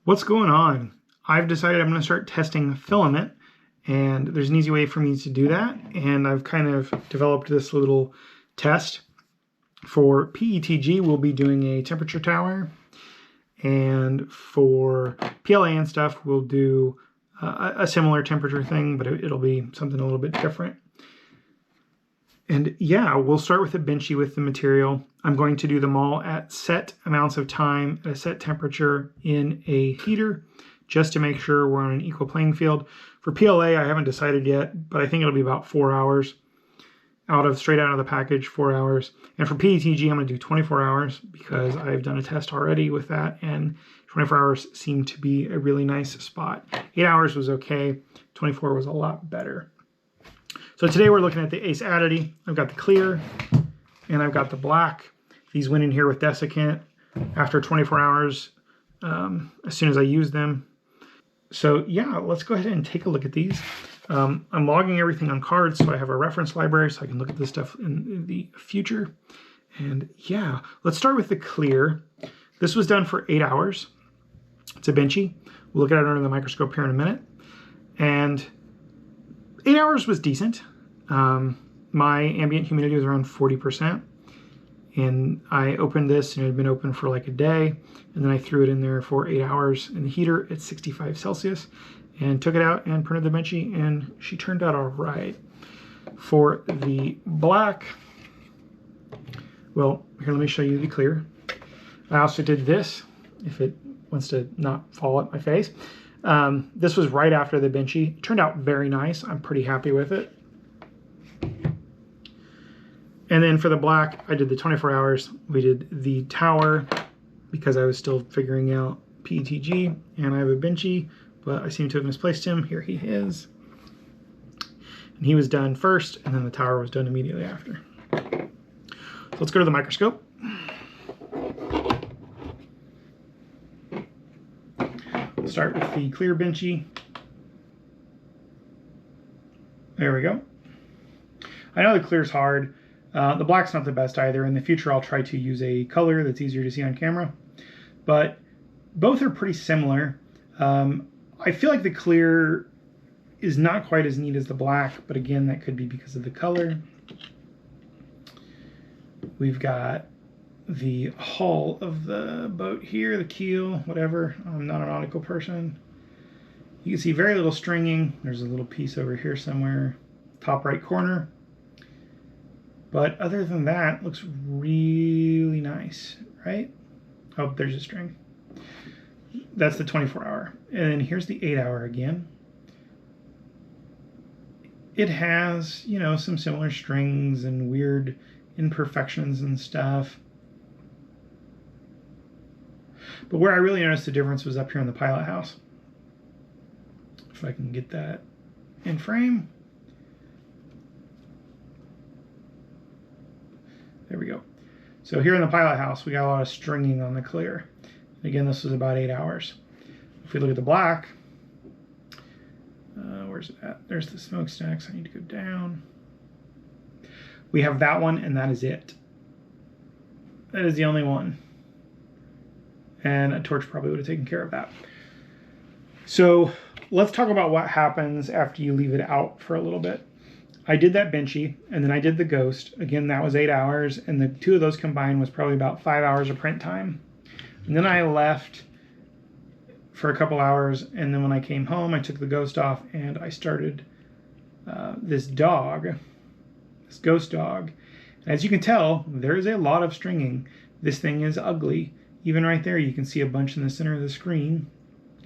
What's going on? I've decided I'm going to start testing filament, and there's an easy way for me to do that. And I've kind of developed this little test. For PETG, we'll be doing a temperature tower, and for PLA and stuff, we'll do a similar temperature thing, but it'll be something a little bit different. And yeah, we'll start with a benchy with the material. I'm going to do them all at set amounts of time at a set temperature in a heater, just to make sure we're on an equal playing field. For PLA, I haven't decided yet, but I think it'll be about 4 hours straight out of the package, 4 hours. And for PETG, I'm gonna do 24 hours because I've done a test already with that, and 24 hours seemed to be a really nice spot. 8 hours was okay, 24 was a lot better. So today we're looking at the Aceaddity. I've got the clear and I've got the black. These went in here with desiccant after 24 hours as soon as I used them. So yeah, let's go ahead and take a look at these. I'm logging everything on cards so I have a reference library so I can look at this stuff in the future. And yeah, let's start with the clear. This was done for 8 hours. It's a benchy. We'll look at it under the microscope here in a minute. And 8 hours was decent. My ambient humidity was around 40%. And I opened this and it had been open for like a day. And then I threw it in there for 8 hours in the heater at 65 Celsius and took it out and printed the benchy, and she turned out all right. For the black, well, here, let me show you the clear. I also did this, if it wants to not fall at my face. This was right after the benchy. It turned out very nice. I'm pretty happy with it. And then for the black, I did the 24 hours. We did the tower because I was still figuring out PETG, and I have a benchy, but I seem to have misplaced him. Here he is. And he was done first, and then the tower was done immediately after. So let's go to the microscope. We'll start with the clear benchy. There we go. I know the clear's hard. The black's not the best either. In the future, I'll try to use a color that's easier to see on camera. But both are pretty similar. I feel like the clear is not quite as neat as the black, but again, that could be because of the color. We've got the hull of the boat here, the keel, whatever. I'm not a nautical person. You can see very little stringing. There's a little piece over here somewhere, top right corner. But other than that, looks really nice, right? Oh, there's a string. That's the 24 hour. And then here's the 8 hour again. It has, you know, some similar strings and weird imperfections and stuff. But where I really noticed the difference was up here in the pilot house. If I can get that in frame. There we go. So here in the pilot house, we got a lot of stringing on the clear. Again, this was about 8 hours. If we look at the black, where's it at? There's the smokestacks. I need to go down. We have that one, and that is it. That is the only one. And a torch probably would have taken care of that. So let's talk about what happens after you leave it out for a little bit. I did that benchy, and then I did the ghost. Again, that was 8 hours, and the two of those combined was probably about 5 hours of print time. And then I left for a couple hours, and then when I came home, I took the ghost off, and I started this dog, this ghost dog. And as you can tell, there is a lot of stringing. This thing is ugly. Even right there, you can see a bunch in the center of the screen.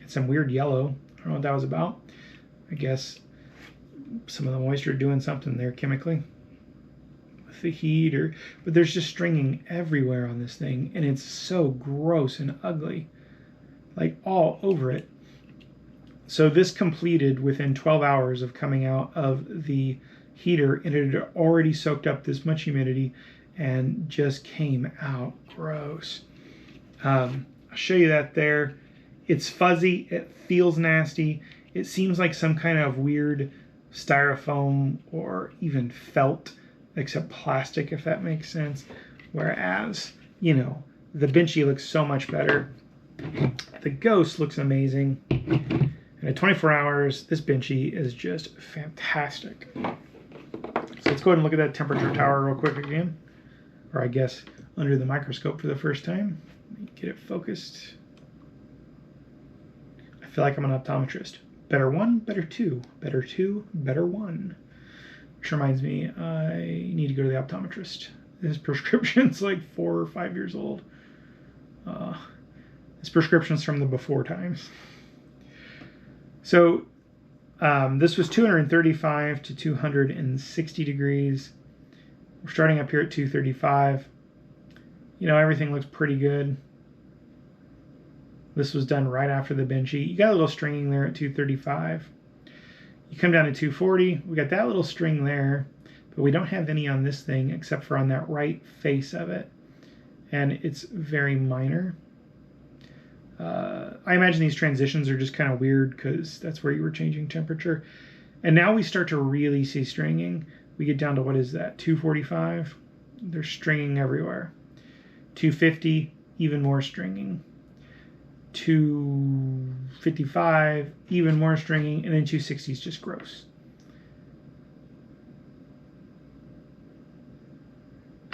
It's some weird yellow. I don't know what that was about. I guess some of the moisture doing something there chemically with the heat, but there's just stringing everywhere on this thing, and it's so gross and ugly, like all over it. So this completed within 12 hours of coming out of the heater, and it had already soaked up this much humidity and just came out gross. I'll show you that there. It's fuzzy, it feels nasty, it seems like some kind of weird styrofoam or even felt, except plastic, if that makes sense. Whereas, you know, the benchy looks so much better. The Ghost looks amazing. And at 24 hours, this benchy is just fantastic. So let's go ahead and look at that temperature tower real quick again. Or I guess under the microscope for the first time. Let me get it focused. I feel like I'm an optometrist. Better one, better two. Better two, better one. Which reminds me, I need to go to the optometrist. This prescription's like 4 or 5 years old. This prescription's from the before times. So this was 235 to 260 degrees. We're starting up here at 235. You know, everything looks pretty good. This was done right after the benchy. You got a little stringing there at 235. You come down to 240. We got that little string there, but we don't have any on this thing except for on that right face of it. And it's very minor. I imagine these transitions are just kind of weird because that's where you were changing temperature. And now we start to really see stringing. We get down to, what is that, 245? There's stringing everywhere. 250, even more stringing. 255, even more stringing. And then 260 is just gross.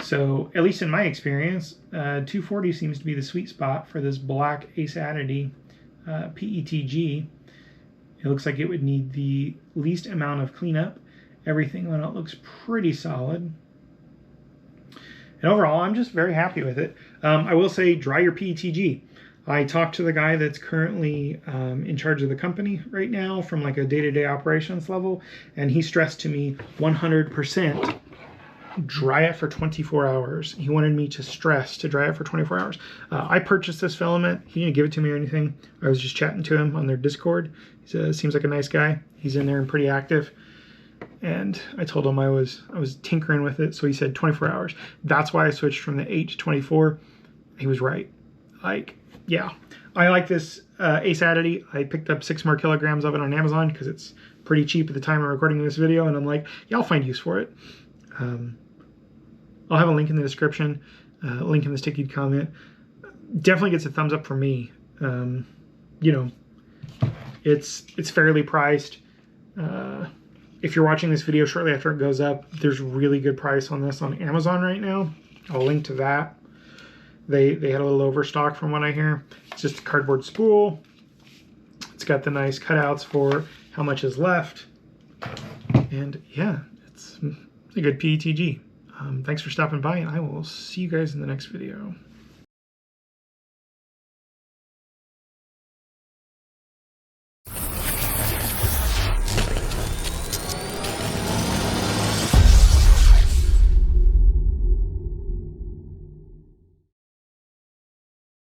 So, at least in my experience, 240 seems to be the sweet spot for this black Aceaddity PETG. It looks like it would need the least amount of cleanup. Everything on it looks pretty solid. And overall, I'm just very happy with it. I will say, dry your PETG. I talked to the guy that's currently in charge of the company right now from like a day-to-day operations level, and he stressed to me 100%. Dry it for 24 hours. He wanted me to stress to dry it for 24 hours. I purchased this filament. He didn't give it to me or anything. I was just chatting to him on their Discord. He seems like a nice guy. He's in there and pretty active. And I told him I was tinkering with it, so he said 24 hours. That's why I switched from the 8 to 24. He was right. Like, yeah. I like this Aceaddity. I picked up 6 more kilograms of it on Amazon because it's pretty cheap at the time of recording this video, and I'm like, yeah, I'll find use for it. I'll have a link in the description, link in the sticky comment. Definitely gets a thumbs up from me. You know, it's fairly priced. If you're watching this video shortly after it goes up, there's really good price on this on Amazon right now. I'll link to that. They had a little overstock from what I hear. It's just a cardboard spool. It's got the nice cutouts for how much is left. And yeah, it's a good PETG. Thanks for stopping by, and I will see you guys in the next video.